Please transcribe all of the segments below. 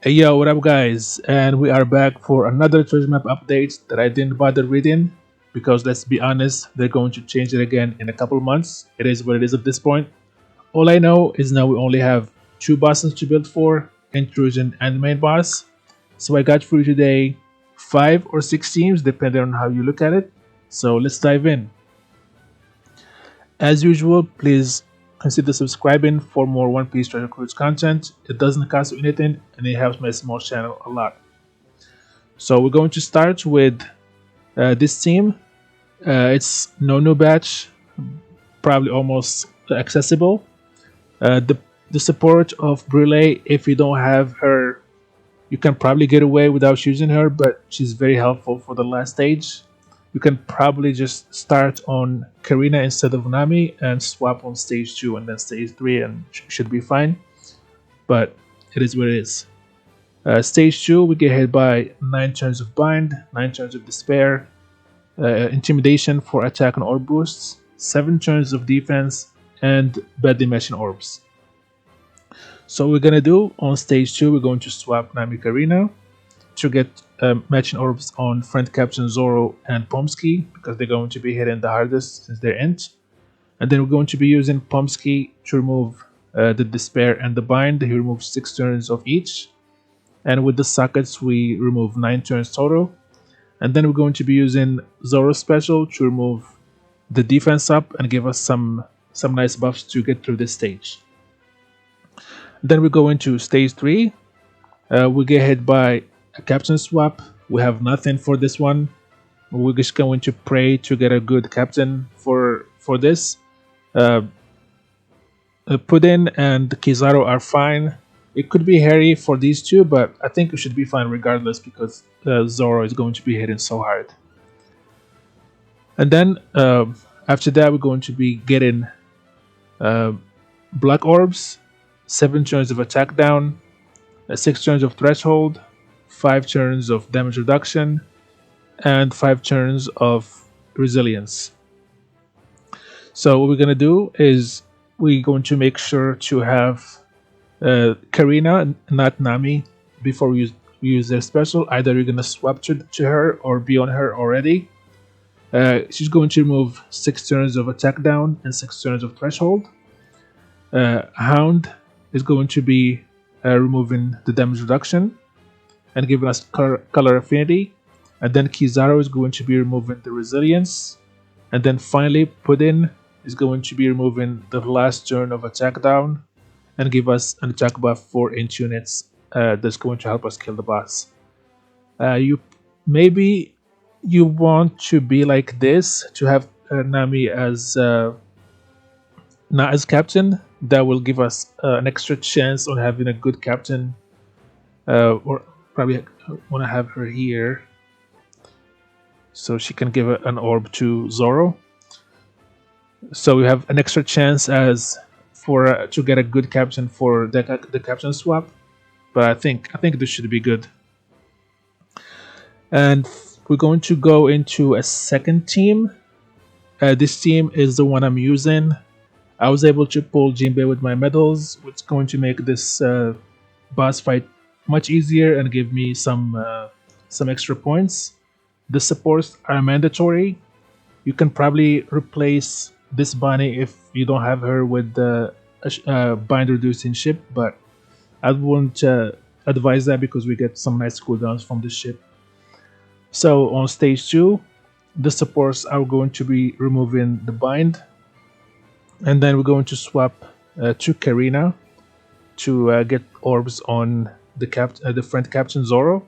Hey yo, what up guys? And we are back for another treasure map update that I didn't bother reading because let's be honest, they're going to change it again in a couple months. It is what it is at this point. All I know is now we only have two bosses to build for, Intrusion and main boss. So I got for you today 5 or 6 teams depending on how you look at it. So let's dive in. As usual, please consider subscribing for more One Piece Treasure Cruise content. It doesn't cost you anything and it helps my small channel a lot. So we're going to start with this team. It's no new batch, probably almost accessible. The support of Brule, if you don't have her, you can probably get away without using her, but she's very helpful for the last stage. You can probably just start on Karina instead of Nami and swap on stage 2 and then stage 3 and should be fine. But it is what it is. Stage 2, we get hit by 9 turns of Bind, 9 turns of Despair, Intimidation for attack and orb boosts, 7 turns of defense, and Bad Dimension orbs. So what we're gonna do on stage 2, we're going to swap Nami Karina to get matching orbs on friend Captain Zoro and Pomsky because they're going to be hitting the hardest since they're int. And then we're going to be using Pomsky to remove the Despair and the Bind. He removes 6 turns of each. And with the sockets, we remove 9 turns total. And then we're going to be using Zoro Special to remove the defense up and give us some nice buffs to get through this stage. Then we go into stage 3. We get hit by a captain swap. We have nothing for this one. We're just going to pray to get a good captain for this. Puddin and Kizaru are fine. It could be hairy for these two, but I think it should be fine regardless because Zoro is going to be hitting so hard. And then after that, we're going to be getting Black Orbs, 7 turns of attack down, 6 turns of threshold, 5 turns of damage reduction, and 5 turns of resilience. So what we're going to do is we're going to make sure to have Karina, not Nami, before we use their special. Either you're going to swap to her or be on her already. She's going to remove 6 turns of attack down and 6 turns of threshold. Hound is going to be removing the damage reduction and giving us color affinity. And then Kizaru is going to be removing the resilience. And then finally, Puddin is going to be removing the last turn of attack down and give us an attack buff for int units that's going to help us kill the boss. Maybe you want to be like this to have Nami as not as captain. That will give us an extra chance on having a good captain. Or probably want to have her here so she can give an orb to Zoro. So we have an extra chance as for to get a good captain for the captain swap. But I think this should be good. And we're going to go into a second team. This team is the one I'm using. I was able to pull Jinbei with my medals, which is going to make this boss fight much easier and give me some extra points. The supports are mandatory. You can probably replace this Bonnie if you don't have her with the bind reducing ship, but I wouldn't advise that because we get some nice cooldowns from this ship. So on stage 2, the supports are going to be removing the bind, and then we're going to swap to Karina to get orbs on the friend Captain Zoro,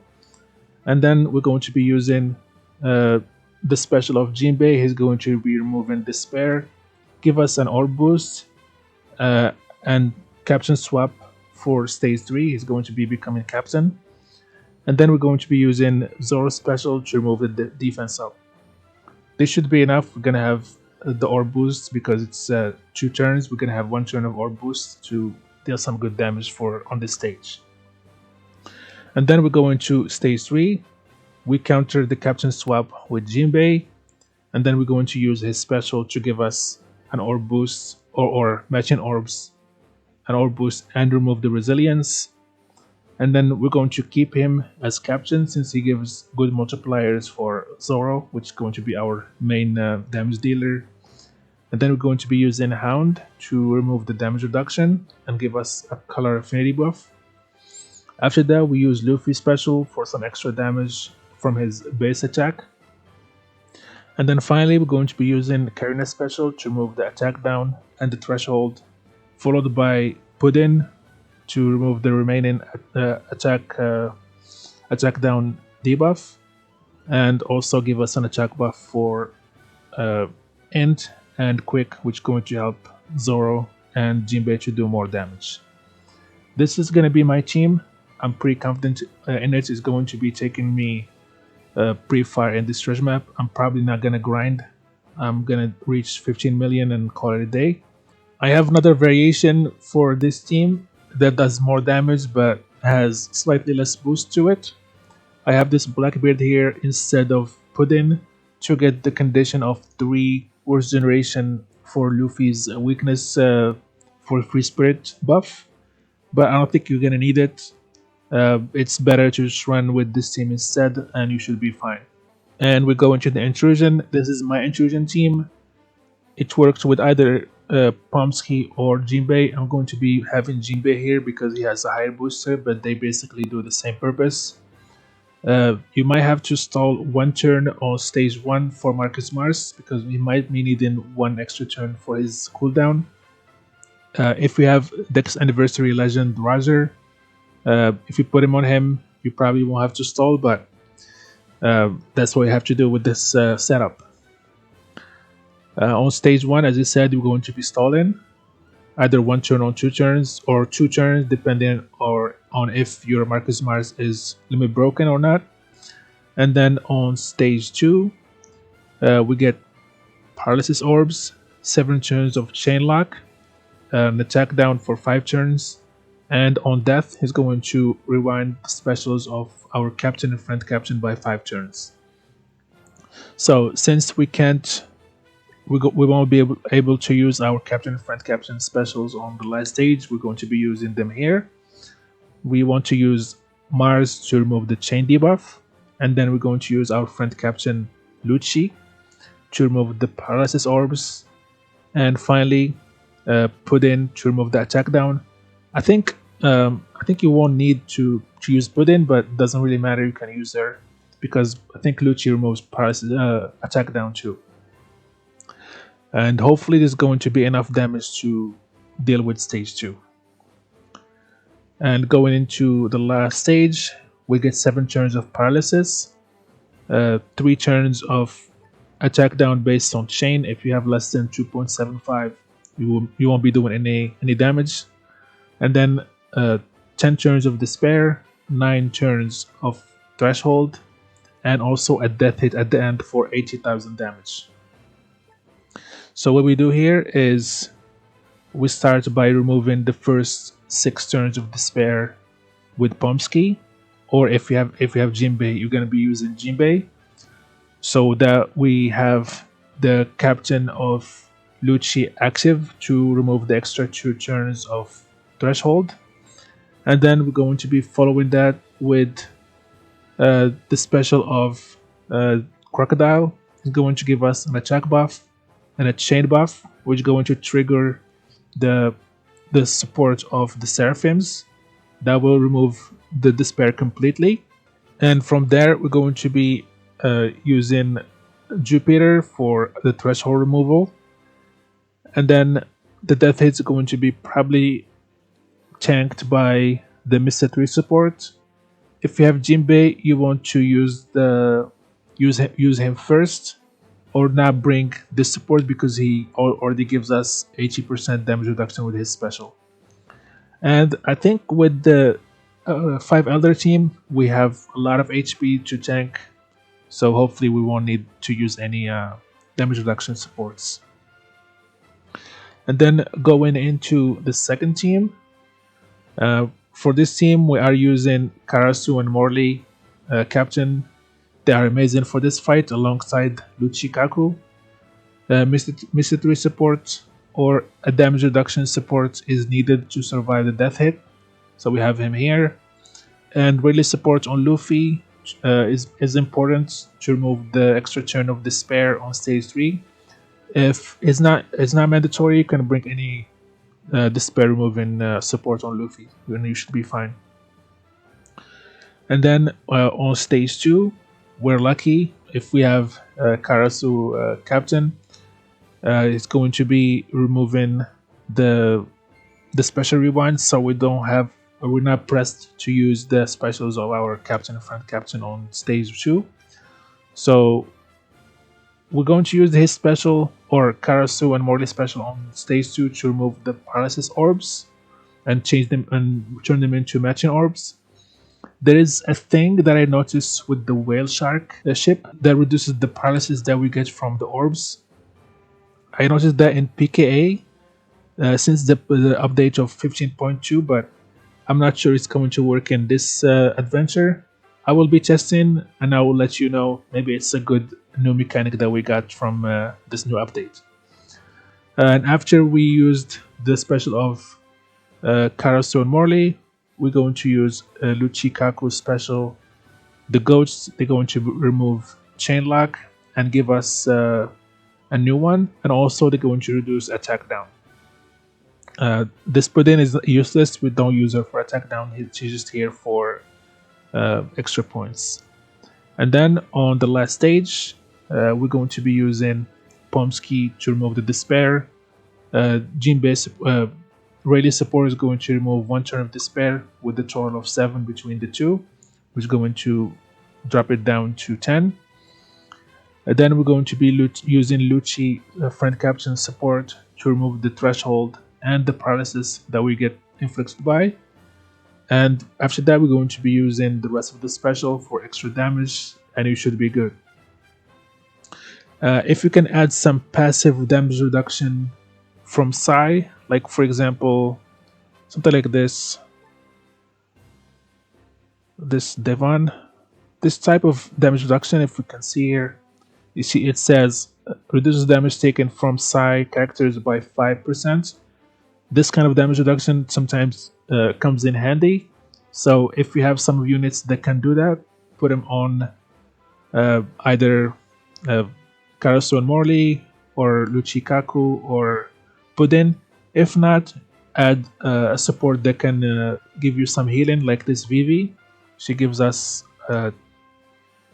and then we're going to be using the special of Jinbei. He's going to be removing Despair, give us an orb boost, and captain swap for stage 3. He's going to be becoming captain, and then we're going to be using Zoro special to remove the defense up. This should be enough. We're gonna have the orb boost because it's 2 turns. We're gonna have 1 turn of orb boost to deal some good damage on this stage. And then we're going to stage 3. We counter the captain swap with Jinbei, and then we're going to use his special to give us an orb boost or matching orbs, an orb boost, and remove the resilience. And then we're going to keep him as captain since he gives good multipliers for Zoro, which is going to be our main damage dealer. And then we're going to be using Hound to remove the damage reduction and give us a color affinity buff. After that, we use Luffy special for some extra damage from his base attack. And then finally, we're going to be using Karina special to remove the attack down and the threshold, followed by Puddin to remove the remaining attack down debuff, and also give us an attack buff for Int and Quick, which is going to help Zoro and Jinbei to do more damage. This is going to be my team. I'm pretty confident in it. It's going to be taking me pre-fire in this treasure map. I'm probably not going to grind. I'm going to reach 15 million and call it a day. I have another variation for this team that does more damage but has slightly less boost to it. I have this Blackbeard here instead of Puddin to get the condition of 3 worst generation for Luffy's weakness for free spirit buff, but I don't think you're gonna need it. It's better to just run with this team instead and you should be fine. And we go into the Intrusion. This is my Intrusion team. It works with either Pomsky or Jinbei. I'm going to be having Jinbei here because he has a higher booster, but they basically do the same purpose. You might have to stall 1 turn on stage 1 for Marcus Mars because we might be needing 1 extra turn for his cooldown. If we have Dex Anniversary Legend Roger, if you put him on him, you probably won't have to stall, but that's what you have to do with this setup. On stage 1, as I said, we're going to be stalling either 1 turn on 2 turns or 2 turns depending on if your Marcus Mars is limit broken or not. And then on stage 2, we get Paralysis Orbs, 7 turns of Chain Lock, an attack down for 5 turns, and on death he's going to rewind the specials of our captain and friend captain by 5 turns. So since we won't be able to use our captain and friend captain specials on the last stage, we're going to be using them here. We want to use Mars to remove the chain debuff, and then we're going to use our friend captain Lucci to remove the paralysis orbs, and finally Puddin to remove the attack down. I think you won't need to use Puddin, but it doesn't really matter. You can use her because I think Lucci removes paralysis attack down too. And hopefully there's going to be enough damage to deal with stage 2. And going into the last stage, we get 7 turns of paralysis, 3 turns of attack down based on chain. If you have less than 2.75, you won't be doing any damage. And then 10 turns of despair, 9 turns of threshold, and also a death hit at the end for 80,000 damage. So what we do here is we start by removing the first 6 turns of despair with Pomsky, or if you have Jinbei, you're gonna be using Jinbei, so that we have the captain of Lucci active to remove the extra 2 turns of threshold, and then we're going to be following that with the special of Crocodile. It's going to give us an attack buff and a chain buff, which is going to trigger the support of the Seraphims. That will remove the despair completely. And from there, we're going to be using Jupiter for the threshold removal. And then the death hits are going to be probably tanked by the Mr. 3 support. If you have Jinbei, you want to use him first, or not bring this support because he already gives us 80% damage reduction with his special. And I think with the 5 Elder team, we have a lot of HP to tank, so hopefully we won't need to use any damage reduction supports. And then going into the second team, for this team we are using Karasu and Morley captain. They are amazing for this fight alongside Lucci Kaku. Mr. 3 support or a damage reduction support is needed to survive the death hit, so we have him here. And rally support on Luffy is important to remove the extra turn of despair on stage 3. If it's not mandatory, you can bring any despair removing support on Luffy, and you should be fine. And then on stage 2, we're lucky if we have Karasu captain. It's going to be removing the special rewind, so we're not pressed to use the specials of our captain and front captain on stage 2. So we're going to use his special, or Karasu and Morley special, on stage 2 to remove the paralysis orbs and change them and turn them into matching orbs. There is a thing that I noticed with the whale shark ship that reduces the paralysis that we get from the orbs. I noticed that in PKA since the update of 15.2, but I'm not sure it's going to work in this adventure. I will be testing and I will let you know. Maybe it's a good new mechanic that we got from this new update. And after we used the special of Karasu and Morley, we're going to use Luchikaku's special. The goats, they're going to remove chain lock and give us a new one, and also they're going to reduce attack down. This Puddin is useless. We don't use her for attack down. She's just here for extra points. And then on the last stage, we're going to be using Pomsky to remove the despair. Jinbei Rayleigh support is going to remove 1 turn of despair with a total of 7 between the two, which is going to drop it down to 10. And then we're going to be using Lucci friend captain support to remove the threshold and the paralysis that we get inflicted by. And after that, we're going to be using the rest of the special for extra damage, and you should be good. If you can add some passive damage reduction from Sai, like for example, something like this Devon, this type of damage reduction, if we can see here, you see it says reduces damage taken from Sai characters by 5%. This kind of damage reduction sometimes comes in handy. So if you have some units that can do that, put them on either Karasu and Morley or Luchikaku or Puddin. If not, add a support that can give you some healing, like this Vivi. She gives us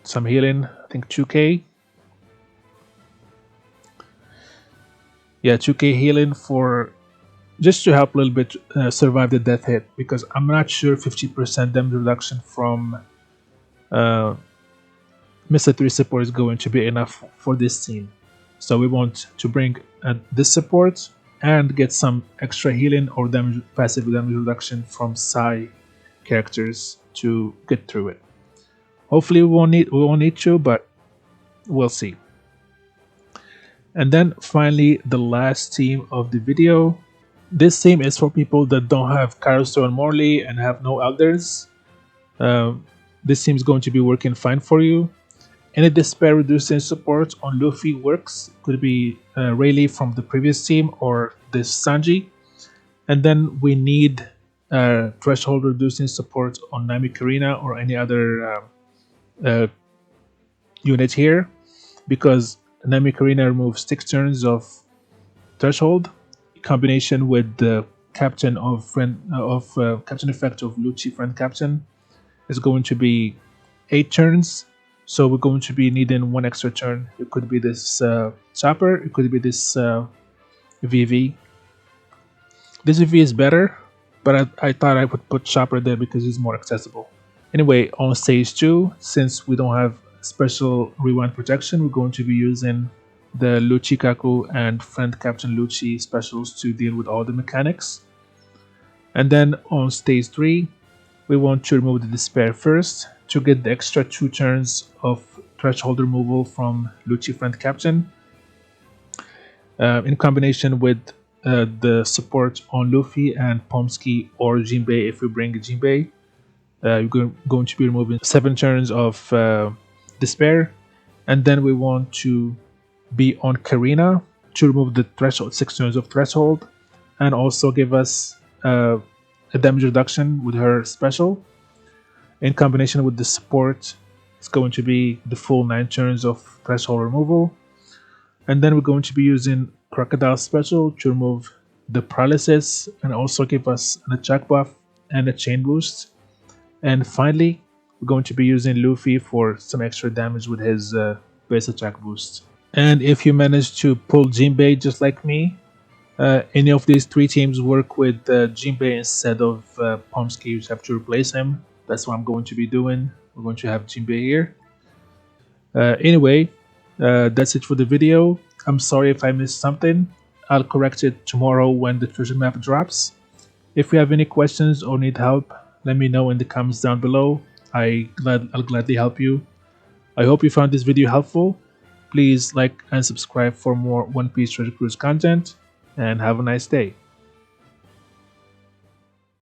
some healing, I think 2k. Yeah, 2k healing for just to help a little bit survive the death hit, because I'm not sure 50% damage reduction from Mr. 3 support is going to be enough for this scene. So we want to bring this support and get some extra healing or passive damage reduction from Sai characters to get through it. Hopefully we won't need to, but we'll see. And then finally, the last team of the video. This team is for people that don't have Karasu and Morley and have no elders. This team is going to be working fine for you. Any despair reducing support on Luffy works. Could be Rayleigh from the previous team or this Sanji. And then we need threshold reducing support on Nami Karina or any other unit here, because Nami Karina removes 6 turns of threshold. Combination with the captain of captain effect of Lucci friend captain is going to be 8 turns. So we're going to be needing 1 extra turn. It could be this chopper. It could be this VV. This VV is better, but I thought I would put chopper there because it's more accessible. Anyway, on stage 2, since we don't have special rewind protection, we're going to be using the Luchikaku and friend captain Lucci specials to deal with all the mechanics. And then on stage 3, we want to remove the despair first to get the extra 2 turns of threshold removal from Lucci friend captain, in combination with the support on Luffy and Pomsky or Jinbei. If we bring Jinbei, you're going to be removing 7 turns of despair. And then we want to be on Karina to remove the threshold, 6 turns of threshold, and also give us a damage reduction with her special. In combination with the support, it's going to be the full 9 turns of threshold removal. And then we're going to be using Crocodile Special to remove the paralysis and also give us an attack buff and a chain boost. And finally, we're going to be using Luffy for some extra damage with his base attack boost. And if you manage to pull Jinbei just like me, any of these 3 teams work with Jinbei instead of Pomsky. You just have to replace him. That's what I'm going to be doing. We're going to have Jinbei here. Anyway, that's it for the video. I'm sorry if I missed something. I'll correct it tomorrow when the treasure map drops. If you have any questions or need help, let me know in the comments down below. I'll gladly help you. I hope you found this video helpful. Please like and subscribe for more One Piece Treasure Cruise content, and have a nice day.